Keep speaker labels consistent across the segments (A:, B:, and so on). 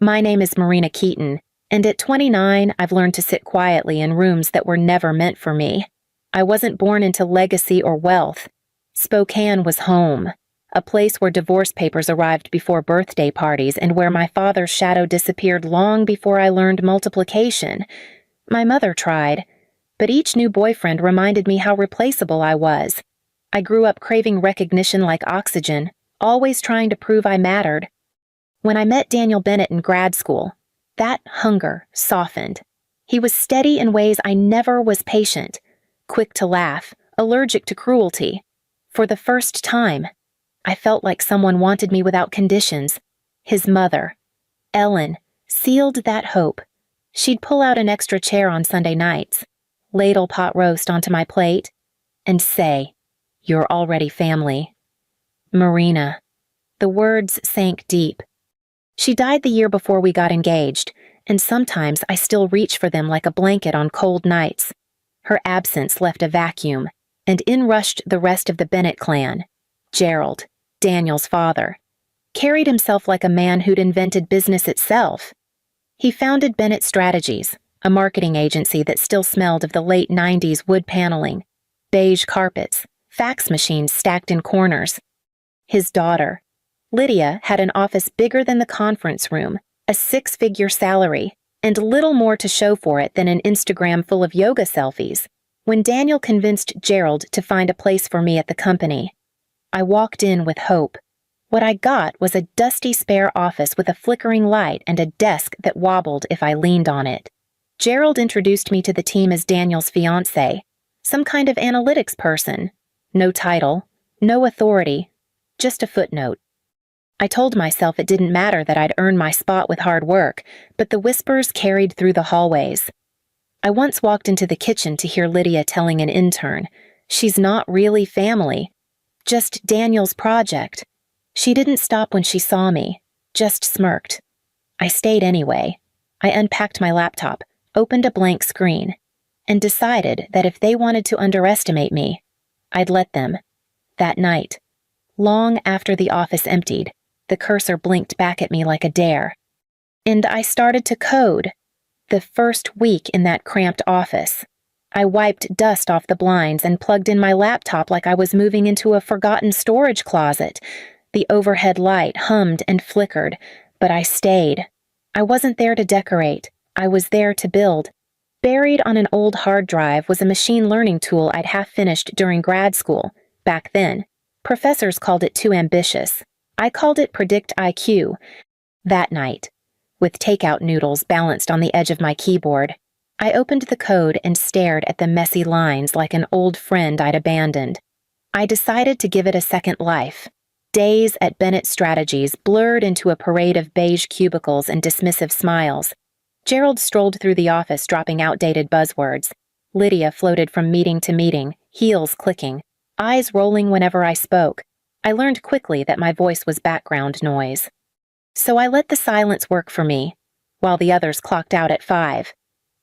A: My name is Marina Keaton, and at 29, I've learned to sit quietly in rooms that were never meant for me. I wasn't born into legacy or wealth. Spokane was home, a place where divorce papers arrived before birthday parties and where my father's shadow disappeared long before I learned multiplication. My mother tried, but each new boyfriend reminded me how replaceable I was. I grew up craving recognition like oxygen, always trying to prove I mattered. When I met Daniel Bennett in grad school, that hunger softened. He was steady in ways I never was patient, quick to laugh, allergic to cruelty. For the first time, I felt like someone wanted me without conditions. His mother, Ellen, sealed that hope. She'd pull out an extra chair on Sunday nights, ladle pot roast onto my plate, and say, "You're already family." Marina. The words sank deep. She died the year before we got engaged, and sometimes I still reach for them like a blanket on cold nights. Her absence left a vacuum, and in rushed the rest of the Bennett clan. Gerald, Daniel's father, carried himself like a man who'd invented business itself. He founded Bennett Strategies, a marketing agency that still smelled of the late 90s wood paneling, beige carpets, fax machines stacked in corners. His daughter, Lydia, had an office bigger than the conference room, a six-figure salary, and little more to show for it than an Instagram full of yoga selfies. When Daniel convinced Gerald to find a place for me at the company, I walked in with hope. What I got was a dusty spare office with a flickering light and a desk that wobbled if I leaned on it. Gerald introduced me to the team as Daniel's fiancé, some kind of analytics person. No title, no authority, just a footnote. I told myself it didn't matter that I'd earned my spot with hard work, but the whispers carried through the hallways. I once walked into the kitchen to hear Lydia telling an intern, "She's not really family, just Daniel's project." She didn't stop when she saw me, just smirked. I stayed anyway. I unpacked my laptop, opened a blank screen, and decided that if they wanted to underestimate me, I'd let them. That night, long after the office emptied, the cursor blinked back at me like a dare. And I started to code. The first week in that cramped office, I wiped dust off the blinds and plugged in my laptop like I was moving into a forgotten storage closet. The overhead light hummed and flickered, but I stayed. I wasn't there to decorate. I was there to build. Buried on an old hard drive was a machine learning tool I'd half finished during grad school. Back then, professors called it too ambitious. I called it Predict IQ. That night, with takeout noodles balanced on the edge of my keyboard, I opened the code and stared at the messy lines like an old friend I'd abandoned. I decided to give it a second life. Days at Bennett Strategies blurred into a parade of beige cubicles and dismissive smiles. Gerald strolled through the office dropping outdated buzzwords. Lydia floated from meeting to meeting, heels clicking, eyes rolling whenever I spoke. I learned quickly that my voice was background noise. So I let the silence work for me, while the others clocked out at 5.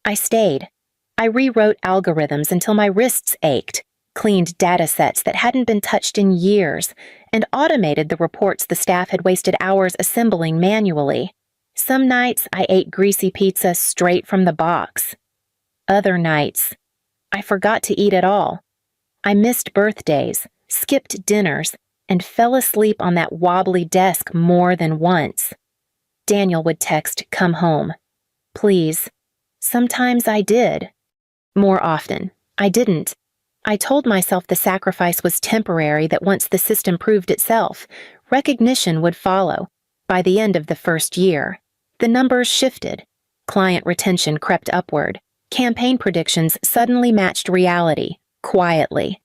A: I stayed. I rewrote algorithms until my wrists ached, cleaned data sets that hadn't been touched in years, and automated the reports the staff had wasted hours assembling manually. Some nights I ate greasy pizza straight from the box. Other nights, I forgot to eat at all. I missed birthdays, skipped dinners, and fell asleep on that wobbly desk more than once. Daniel would text, "Come home." Please. Sometimes I did. More often, I didn't. I told myself the sacrifice was temporary, that once the system proved itself, recognition would follow. By the end of the first year, the numbers shifted. Client retention crept upward. Campaign predictions suddenly matched reality, quietly.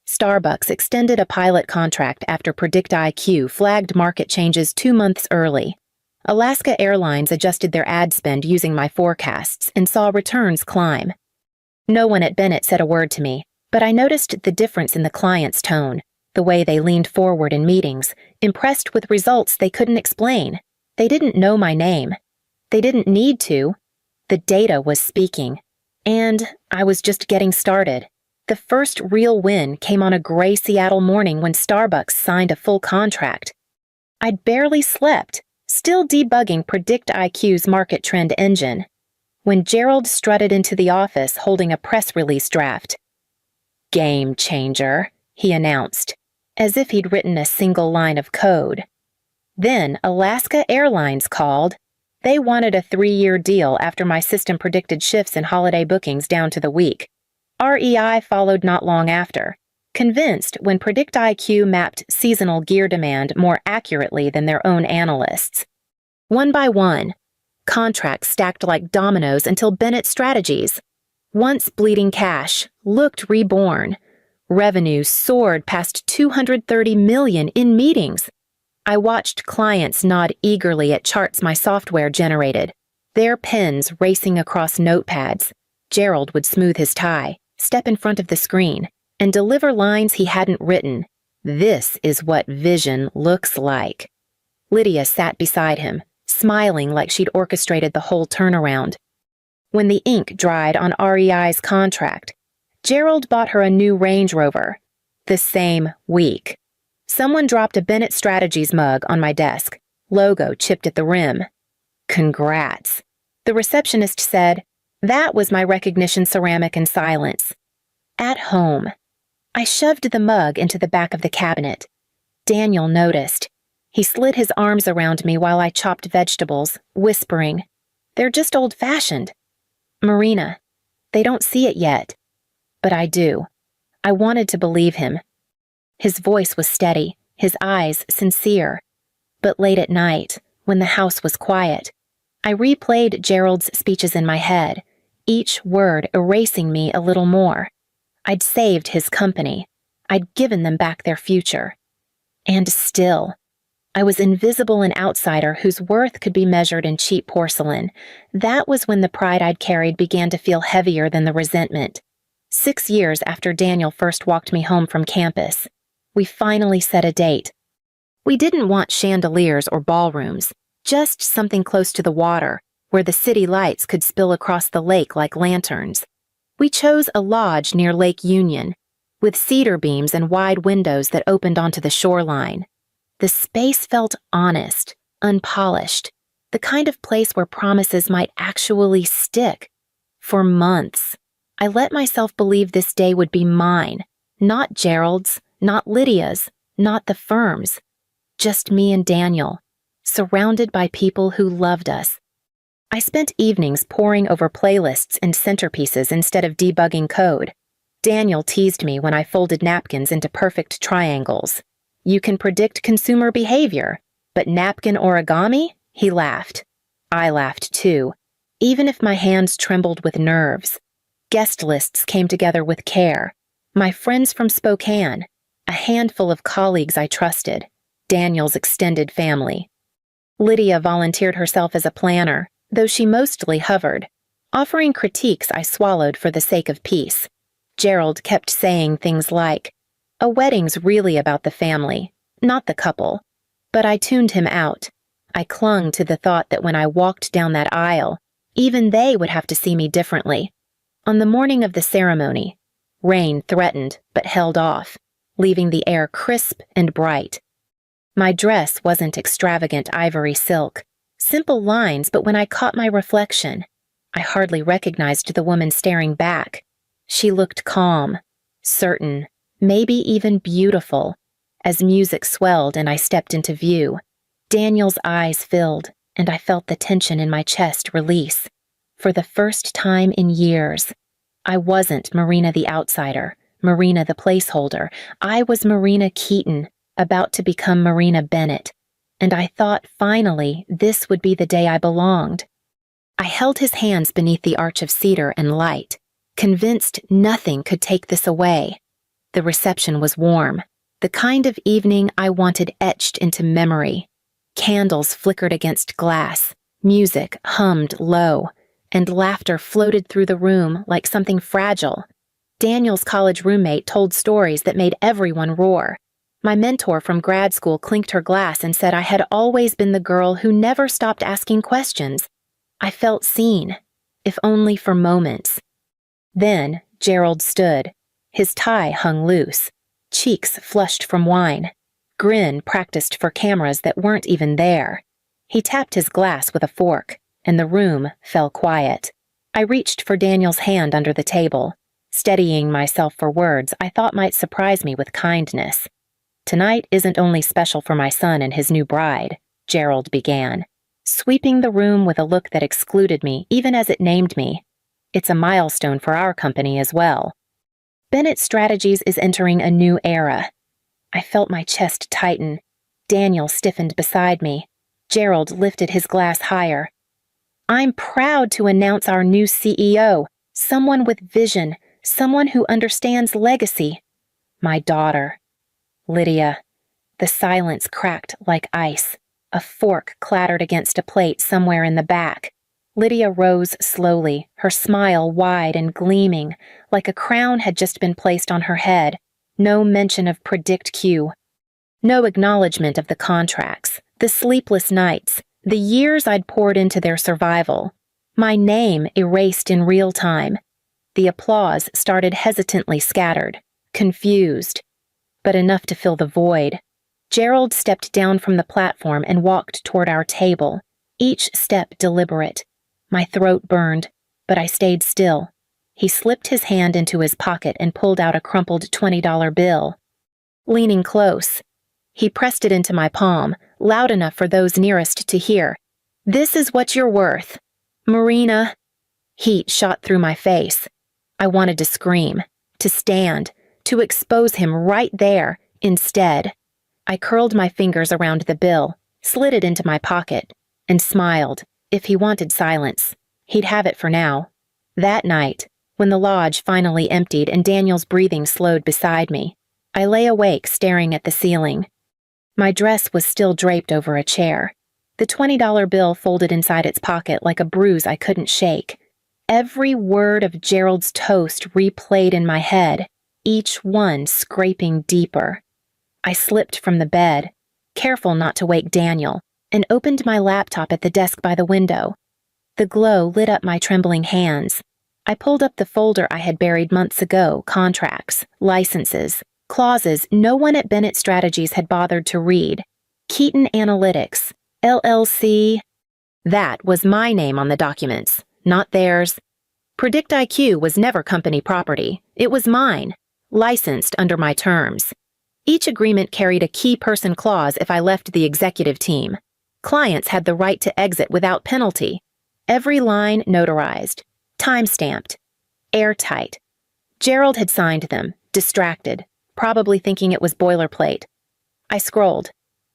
A: Starbucks extended a pilot contract after Predict IQ flagged market changes 2 months early. Alaska Airlines adjusted their ad spend using my forecasts and saw returns climb. No one at Bennett said a word to me, but I noticed the difference in the client's tone, the way they leaned forward in meetings, impressed with results they couldn't explain. They didn't know my name. They didn't need to. The data was speaking. And I was just getting started. The first real win came on a gray Seattle morning when Starbucks signed a full contract. I'd barely slept, still debugging Predict IQ's market trend engine, when Gerald strutted into the office holding a press release draft. "Game changer," he announced, as if he'd written a single line of code. Then Alaska Airlines called. They wanted a 3-year deal after my system predicted shifts in holiday bookings down to the week. REI followed not long after, convinced when Predict IQ mapped seasonal gear demand more accurately than their own analysts. One by one, contracts stacked like dominoes until Bennett Strategies, once bleeding cash, looked reborn. Revenue soared past $230 million in meetings. I watched clients nod eagerly at charts my software generated, their pens racing across notepads. Gerald would smooth his tie, step in front of the screen, and deliver lines he hadn't written. This is what vision looks like. Lydia sat beside him, smiling like she'd orchestrated the whole turnaround. When the ink dried on REI's contract, Gerald bought her a new Range Rover. The same week. Someone dropped a Bennett Strategies mug on my desk, logo chipped at the rim. "Congrats." The receptionist said. That was my recognition ceramic in silence. At home. I shoved the mug into the back of the cabinet. Daniel noticed. He slid his arms around me while I chopped vegetables, whispering, "They're just old-fashioned. Marina, they don't see it yet." But I do. I wanted to believe him. His voice was steady, his eyes sincere. But late at night, when the house was quiet, I replayed Gerald's speeches in my head, each word erasing me a little more. I'd saved his company. I'd given them back their future. And still, I was invisible an outsider whose worth could be measured in cheap porcelain. That was when the pride I'd carried began to feel heavier than the resentment. 6 years after Daniel first walked me home from campus, we finally set a date. We didn't want chandeliers or ballrooms, just something close to the water, where the city lights could spill across the lake like lanterns. We chose a lodge near Lake Union, with cedar beams and wide windows that opened onto the shoreline. The space felt honest, unpolished, the kind of place where promises might actually stick. For months, I let myself believe this day would be mine, not Gerald's, not Lydia's, not the firm's. Just me and Daniel, surrounded by people who loved us. I spent evenings poring over playlists and centerpieces instead of debugging code. Daniel teased me when I folded napkins into perfect triangles. "You can predict consumer behavior, but napkin origami?" He laughed. I laughed too, even if my hands trembled with nerves. Guest lists came together with care. My friends from Spokane, a handful of colleagues I trusted, Daniel's extended family. Lydia volunteered herself as a planner, though she mostly hovered, offering critiques I swallowed for the sake of peace. Gerald kept saying things like, "A wedding's really about the family, not the couple." But I tuned him out. I clung to the thought that when I walked down that aisle, even they would have to see me differently. On the morning of the ceremony, rain threatened but held off, leaving the air crisp and bright. My dress wasn't extravagant ivory silk, simple lines, but when I caught my reflection, I hardly recognized the woman staring back. She looked calm, certain, maybe even beautiful. As music swelled and I stepped into view, Daniel's eyes filled, and I felt the tension in my chest release. For the first time in years, I wasn't Marina the outsider, Marina the placeholder. I was Marina Keaton, about to become Marina Bennett. And I thought finally this would be the day I belonged. I held his hands beneath the arch of cedar and light, convinced nothing could take this away. The reception was warm, the kind of evening I wanted etched into memory. Candles flickered against glass, music hummed low, and laughter floated through the room like something fragile. Daniel's college roommate told stories that made everyone roar. My mentor from grad school clinked her glass and said I had always been the girl who never stopped asking questions. I felt seen, if only for moments. Then Gerald stood. His tie hung loose, cheeks flushed from wine, grin practiced for cameras that weren't even there. He tapped his glass with a fork, and the room fell quiet. I reached for Daniel's hand under the table, steadying myself for words I thought might surprise me with kindness. "Tonight isn't only special for my son and his new bride," Gerald began, sweeping the room with a look that excluded me even as it named me. "It's a milestone for our company as well. Bennett Strategies is entering a new era." I felt my chest tighten. Daniel stiffened beside me. Gerald lifted his glass higher. "I'm proud to announce our new CEO, someone with vision, someone who understands legacy. My daughter, Lydia." The silence cracked like ice. A fork clattered against a plate somewhere in the back. Lydia rose slowly, her smile wide and gleaming, like a crown had just been placed on her head. No mention of Predict Q. No acknowledgement of the contracts, the sleepless nights, the years I'd poured into their survival. My name erased in real time. The applause started hesitantly scattered, confused, but enough to fill the void. Gerald stepped down from the platform and walked toward our table, each step deliberate. My throat burned, but I stayed still. He slipped his hand into his pocket and pulled out a crumpled $20 bill. Leaning close, he pressed it into my palm, loud enough for those nearest to hear. "This is what you're worth, Marina." Heat shot through my face. I wanted to scream, to stand, to expose him right there. Instead, I curled my fingers around the bill, slid it into my pocket, and smiled. If he wanted silence, he'd have it for now. That night, when the lodge finally emptied and Daniel's breathing slowed beside me, I lay awake staring at the ceiling. My dress was still draped over a chair, the $20 bill folded inside its pocket like a bruise I couldn't shake. Every word of Gerald's toast replayed in my head, each one scraping deeper. I slipped from the bed, careful not to wake Daniel, and opened my laptop at the desk by the window. The glow lit up my trembling hands. I pulled up the folder I had buried months ago, contracts, licenses, clauses no one at Bennett Strategies had bothered to read. Keaton Analytics, LLC. That was my name on the documents, not theirs. Predict IQ was never company property. It was mine, licensed under my terms. Each agreement carried a key person clause if I left the executive team. Clients had the right to exit without penalty. Every line notarized, time-stamped, airtight. Gerald had signed them, distracted, probably thinking it was boilerplate. I scrolled,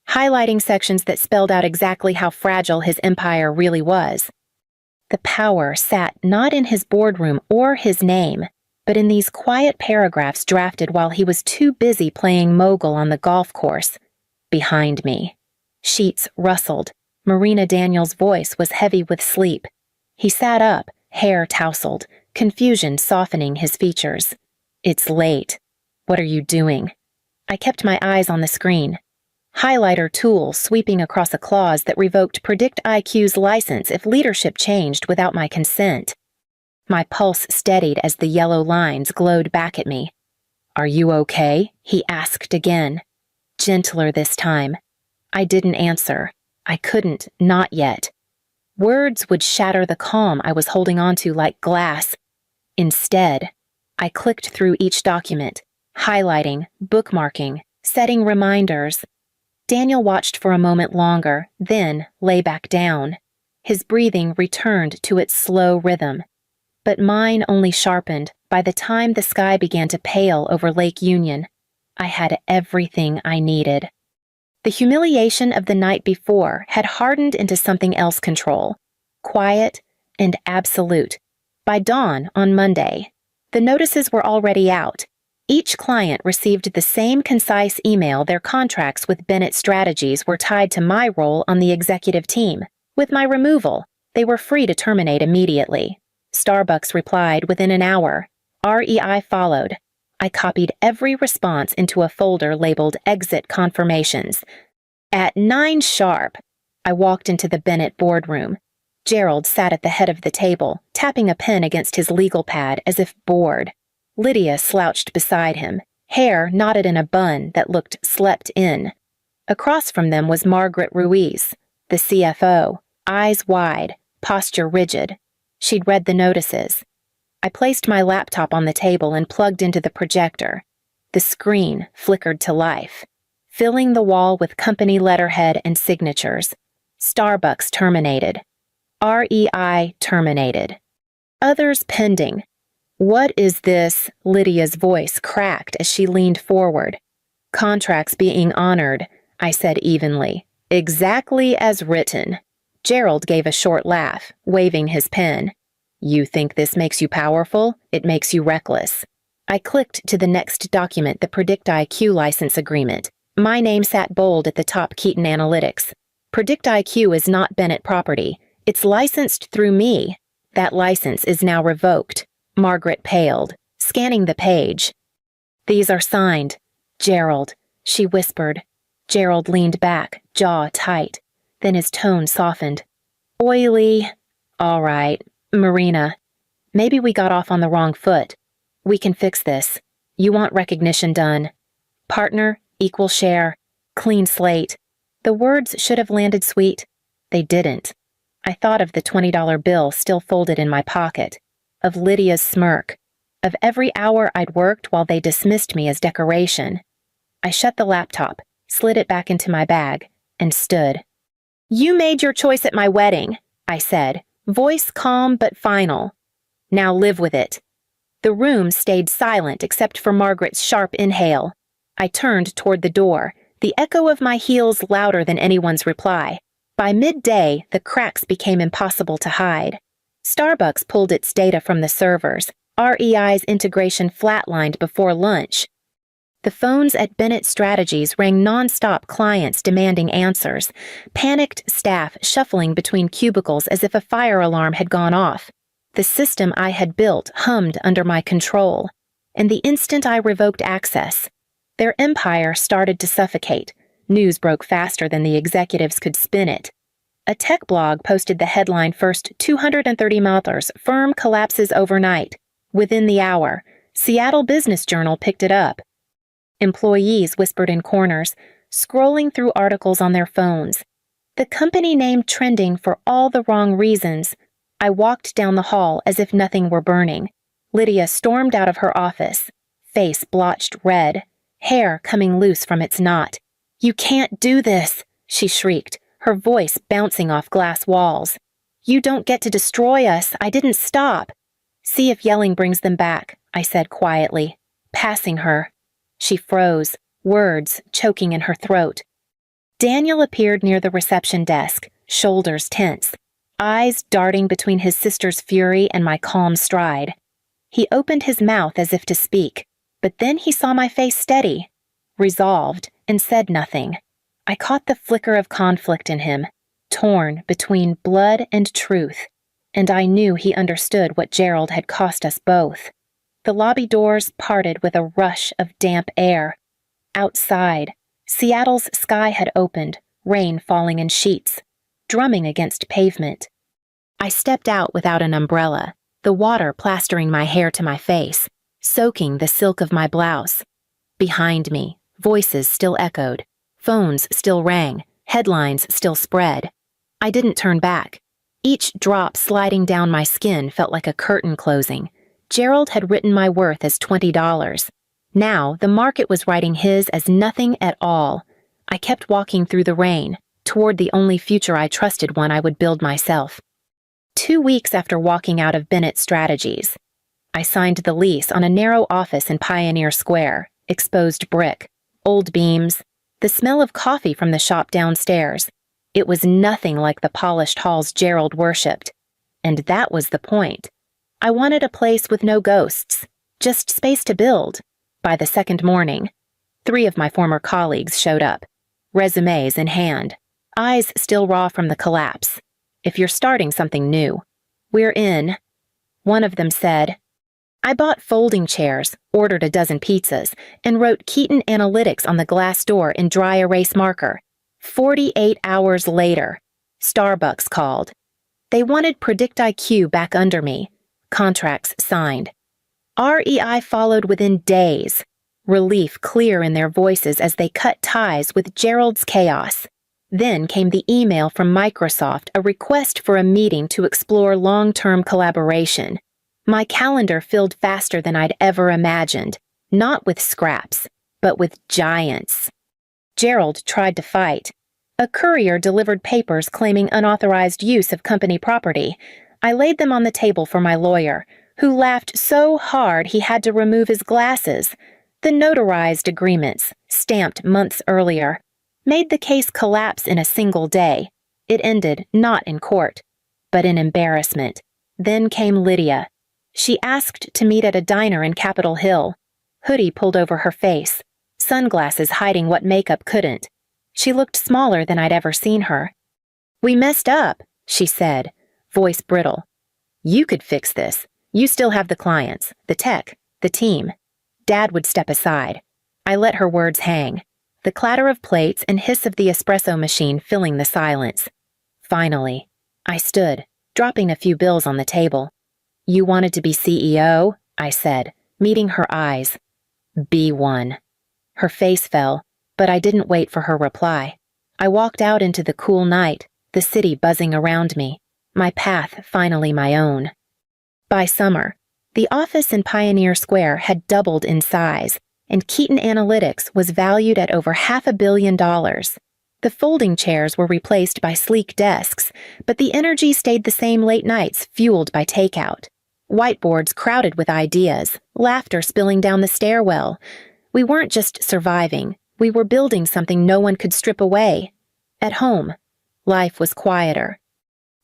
A: highlighting sections that spelled out exactly how fragile his empire really was. The power sat not in his boardroom or his name, but in these quiet paragraphs drafted while he was too busy playing mogul on the golf course. Behind me. Sheets rustled. Marina Daniels' voice was heavy with sleep. He sat up, hair tousled, confusion softening his features. "It's late. What are you doing?" I kept my eyes on the screen. Highlighter tool sweeping across a clause that revoked Predict IQ's license if leadership changed without my consent. My pulse steadied as the yellow lines glowed back at me. "Are you okay?" he asked again. Gentler this time. I didn't answer. I couldn't, not yet. Words would shatter the calm I was holding onto like glass. Instead, I clicked through each document, highlighting, bookmarking, setting reminders. Daniel watched for a moment longer, then lay back down. His breathing returned to its slow rhythm. But mine only sharpened by the time the sky began to pale over Lake Union. I had everything I needed. The humiliation of the night before had hardened into something else control, quiet and absolute. By dawn on Monday, the notices were already out. Each client received the same concise email their contracts with Bennett Strategies were tied to my role on the executive team. With my removal, they were free to terminate immediately. Starbucks replied within an hour. REI followed. I copied every response into a folder labeled Exit Confirmations. At 9 sharp, I walked into the Bennett boardroom. Gerald sat at the head of the table, tapping a pen against his legal pad as if bored. Lydia slouched beside him, hair knotted in a bun that looked slept in. Across from them was Margaret Ruiz, The CFO, eyes wide, posture rigid. She'd read the notices. I placed my laptop on the table and plugged into the projector. The screen flickered to life, filling the wall with company letterhead and signatures. Starbucks terminated. REI terminated. Others pending. What is this? Lydia's voice cracked as she leaned forward. Contracts being honored, I said evenly. Exactly as written. Gerald gave a short laugh, waving his pen. You think this makes you powerful? It makes you reckless. I clicked to the next document, the PredictIQ license agreement. My name sat bold at the top. Keaton Analytics. PredictIQ is not Bennett property. It's licensed through me. That license is now revoked. Margaret paled, scanning the page. These are signed. Gerald, she whispered. Gerald leaned back, jaw tight. Then his tone softened. Oily. All right, Marina. Maybe we got off on the wrong foot. We can fix this. You want recognition done. Partner, equal share, clean slate. The words should have landed sweet. They didn't. I thought of the $20 bill still folded in my pocket, of Lydia's smirk, of every hour I'd worked while they dismissed me as decoration. I shut the laptop, slid it back into my bag, and stood. You made your choice at my wedding, I said, voice calm but final. Now live with it. The room stayed silent except for Margaret's sharp inhale. I turned toward the door, the echo of my heels louder than anyone's reply. By midday, the cracks became impossible to hide. Starbucks pulled its data from the servers. REI's integration flatlined before lunch. The phones at Bennett Strategies rang nonstop, clients demanding answers, panicked staff shuffling between cubicles as if a fire alarm had gone off. The system I had built hummed under my control, and the instant I revoked access, their empire started to suffocate. News broke faster than the executives could spin it. A tech blog posted the headline first: 230 melters, firm collapses overnight. Within the hour, Seattle Business Journal picked it up. Employees whispered in corners, scrolling through articles on their phones. The company name trending for all the wrong reasons. I walked down the hall as if nothing were burning. Lydia stormed out of her office, face blotched red, hair coming loose from its knot. You can't do this, she shrieked, her voice bouncing off glass walls. You don't get to destroy us. I didn't stop. See if yelling brings them back, I said quietly, passing her. She froze, words choking in her throat. Daniel appeared near the reception desk, shoulders tense, eyes darting between his sister's fury and my calm stride. He opened his mouth as if to speak, but then he saw my face steady, resolved, and said nothing. I caught the flicker of conflict in him, torn between blood and truth, and I knew he understood what Gerald had cost us both. The lobby doors parted with a rush of damp air. Outside, Seattle's sky had opened, rain falling in sheets, drumming against pavement. I stepped out without an umbrella, the water plastering my hair to my face, soaking the silk of my blouse. Behind me, voices still echoed, phones still rang, headlines still spread. I didn't turn back. Each drop sliding down my skin felt like a curtain closing. Gerald had written my worth as $20. Now, the market was writing his as nothing at all. I kept walking through the rain, toward the only future I trusted, one I would build myself. 2 weeks after walking out of Bennett Strategies, I signed the lease on a narrow office in Pioneer Square, exposed brick, old beams, the smell of coffee from the shop downstairs. It was nothing like the polished halls Gerald worshipped. And that was the point. I wanted a place with no ghosts, just space to build. By the second morning, 3 of my former colleagues showed up, resumes in hand, eyes still raw from the collapse. If you're starting something new, we're in. One of them said, I bought folding chairs, ordered a dozen pizzas, and wrote Keaton Analytics on the glass door in dry erase marker. 48 hours later, Starbucks called. They wanted PredictIQ back under me. Contracts signed. REI followed within days, relief clear in their voices as they cut ties with Gerald's chaos. Then came the email from Microsoft, a request for a meeting to explore long-term collaboration. My calendar filled faster than I'd ever imagined, not with scraps, but with giants. Gerald tried to fight. A courier delivered papers claiming unauthorized use of company property. I laid them on the table for my lawyer, who laughed so hard he had to remove his glasses. The notarized agreements, stamped months earlier, made the case collapse in a single day. It ended not in court, but in embarrassment. Then came Lydia. She asked to meet at a diner in Capitol Hill. Hoodie pulled over her face, sunglasses hiding what makeup couldn't. She looked smaller than I'd ever seen her. "We messed up," she said, voice brittle. "You could fix this. You still have the clients, the tech, the team." Dad would step aside. I let her words hang, the clatter of plates and hiss of the espresso machine filling the silence. Finally, I stood, dropping a few bills on the table. "You wanted to be CEO?" I said, meeting her eyes. "Be one." Her face fell, but I didn't wait for her reply. I walked out into the cool night, the city buzzing around me, my path finally my own. By summer, the office in Pioneer Square had doubled in size, and Keaton Analytics was valued at over $500 million. The folding chairs were replaced by sleek desks, but the energy stayed the same late nights fueled by takeout. Whiteboards crowded with ideas, laughter spilling down the stairwell. We weren't just surviving, we were building something no one could strip away. At home, life was quieter.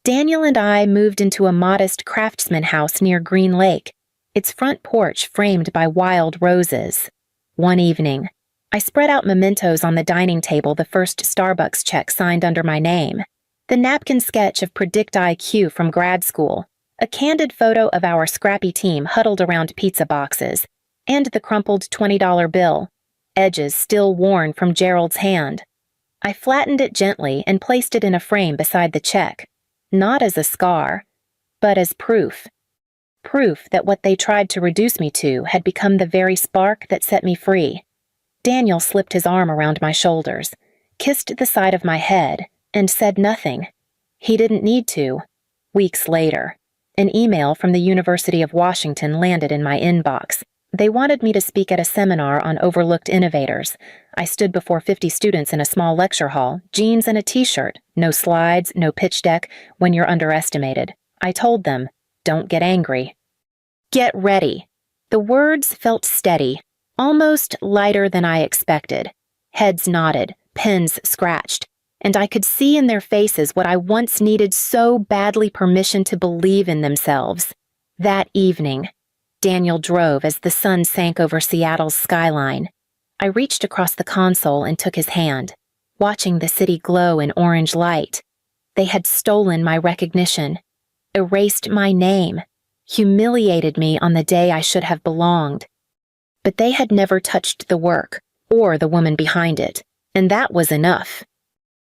A: Daniel and I moved into a modest craftsman house near Green Lake, its front porch framed by wild roses. One evening, I spread out mementos on the dining table, the first Starbucks check signed under my name, the napkin sketch of Predict IQ from grad school, a candid photo of our scrappy team huddled around pizza boxes, and the crumpled $20 bill, edges still worn from Gerald's hand. I flattened it gently and placed it in a frame beside the check, not as a scar, but as proof. Proof that what they tried to reduce me to had become the very spark that set me free. Daniel slipped his arm around my shoulders, kissed the side of my head, and said nothing. He didn't need to. Weeks later, an email from the University of Washington landed in my inbox. They wanted me to speak at a seminar on overlooked innovators. I stood before 50 students in a small lecture hall, jeans and a t-shirt, no slides, no pitch deck, when you're underestimated. I told them, "Don't get angry." Get ready. The words felt steady, almost lighter than I expected. Heads nodded, pens scratched, and I could see in their faces what I once needed so badly: permission to believe in themselves. That evening, Daniel drove as the sun sank over Seattle's skyline. I reached across the console and took his hand, watching the city glow in orange light. They had stolen my recognition, erased my name, humiliated me on the day I should have belonged. But they had never touched the work, or the woman behind it, and that was enough.